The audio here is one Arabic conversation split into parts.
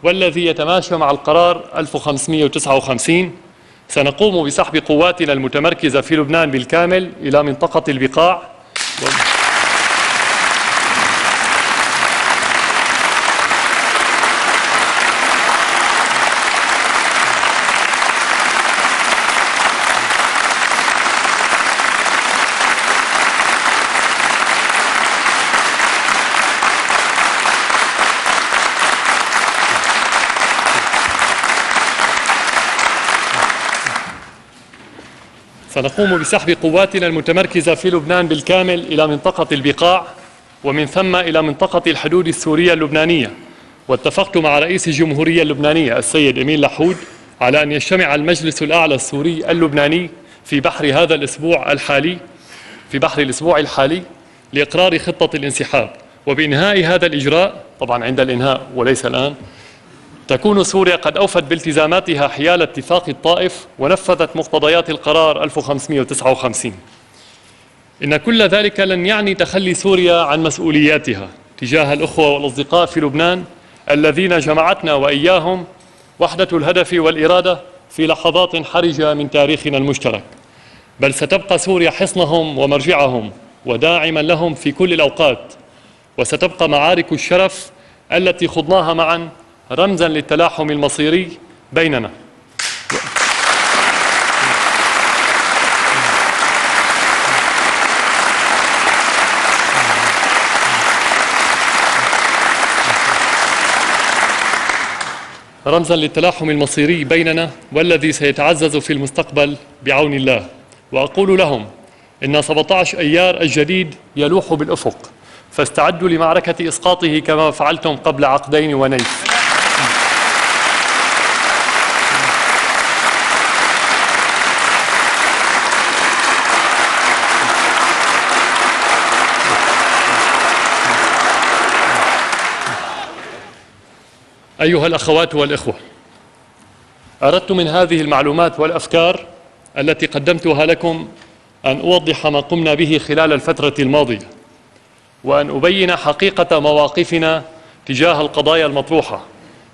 والذي يتماشى مع القرار 1559. سنقوم بسحب قواتنا المتمركزة في لبنان بالكامل إلى منطقة البقاع سنقوم بسحب قواتنا المتمركزة في لبنان بالكامل إلى منطقة البقاع ومن ثم إلى منطقة الحدود السورية اللبنانية. واتفقت مع رئيس الجمهورية اللبنانية السيد إميل لحود على أن يجتمع المجلس الأعلى السوري اللبناني في بحر الأسبوع الحالي لإقرار خطة الانسحاب. وبإنهاء هذا الإجراء، طبعا عند الإنهاء وليس الآن، تكون سوريا قد أوفت بالتزاماتها حيال اتفاق الطائف ونفذت مقتضيات القرار 1559. إن كل ذلك لن يعني تخلي سوريا عن مسؤولياتها تجاه الأخوة والأصدقاء في لبنان الذين جمعتنا وإياهم وحدة الهدف والإرادة في لحظات حرجة من تاريخنا المشترك، بل ستبقى سوريا حصنهم ومرجعهم وداعما لهم في كل الأوقات، وستبقى معارك الشرف التي خضناها معا رمزا للتلاحم المصيري بيننا. والذي سيتعزز في المستقبل بعون الله. وأقول لهم إن 17 أيار الجديد يلوح بالأفق، فاستعدوا لمعركة إسقاطه كما فعلتم قبل عقدين ونيف. أيها الأخوات والإخوة، أردت من هذه المعلومات والأفكار التي قدمتها لكم أن أوضح ما قمنا به خلال الفترة الماضية، وأن أبين حقيقة مواقفنا تجاه القضايا المطروحة،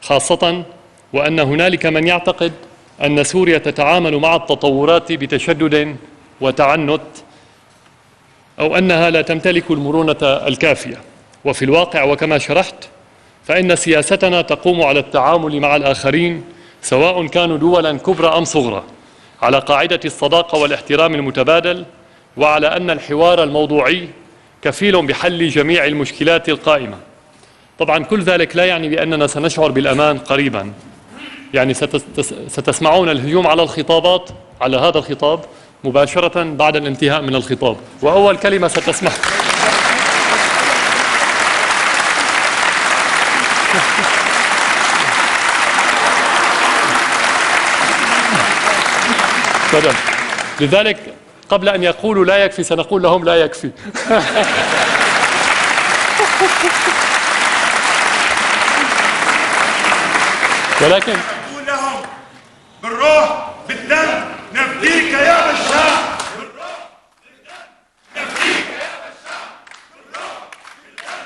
خاصة وأن هنالك من يعتقد أن سوريا تتعامل مع التطورات بتشدد وتعنت، أو أنها لا تمتلك المرونة الكافية. وفي الواقع وكما شرحت فإن سياستنا تقوم على التعامل مع الآخرين سواء كانوا دولا كبرى أم صغرى على قاعدة الصداقة والاحترام المتبادل، وعلى أن الحوار الموضوعي كفيل بحل جميع المشكلات القائمة. طبعا كل ذلك لا يعني بأننا سنشعر بالأمان قريبا، يعني ستسمعون الهجوم على الخطابات على هذا الخطاب مباشرة بعد الانتهاء من الخطاب، وأول كلمة ستسمع لذلك قبل أن يقولوا لا يكفي سنقول لهم لا يكفي. ولكن نقول لهم بالروح بالدم نفديك يا بشار، بالروح بالدم نفديك يا بشار، بالروح بالدم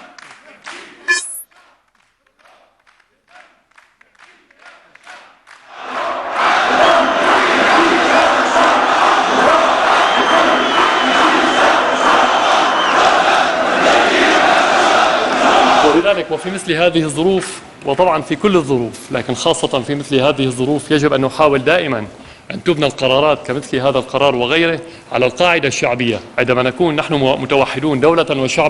نفديك. ولذلك وفي مثل هذه الظروف، وطبعا في كل الظروف لكن خاصة في مثل هذه الظروف، يجب أن نحاول دائما أن تبنى القرارات كمثل هذا القرار وغيره على القاعدة الشعبية. عندما نكون نحن متوحدون دولة وشعبا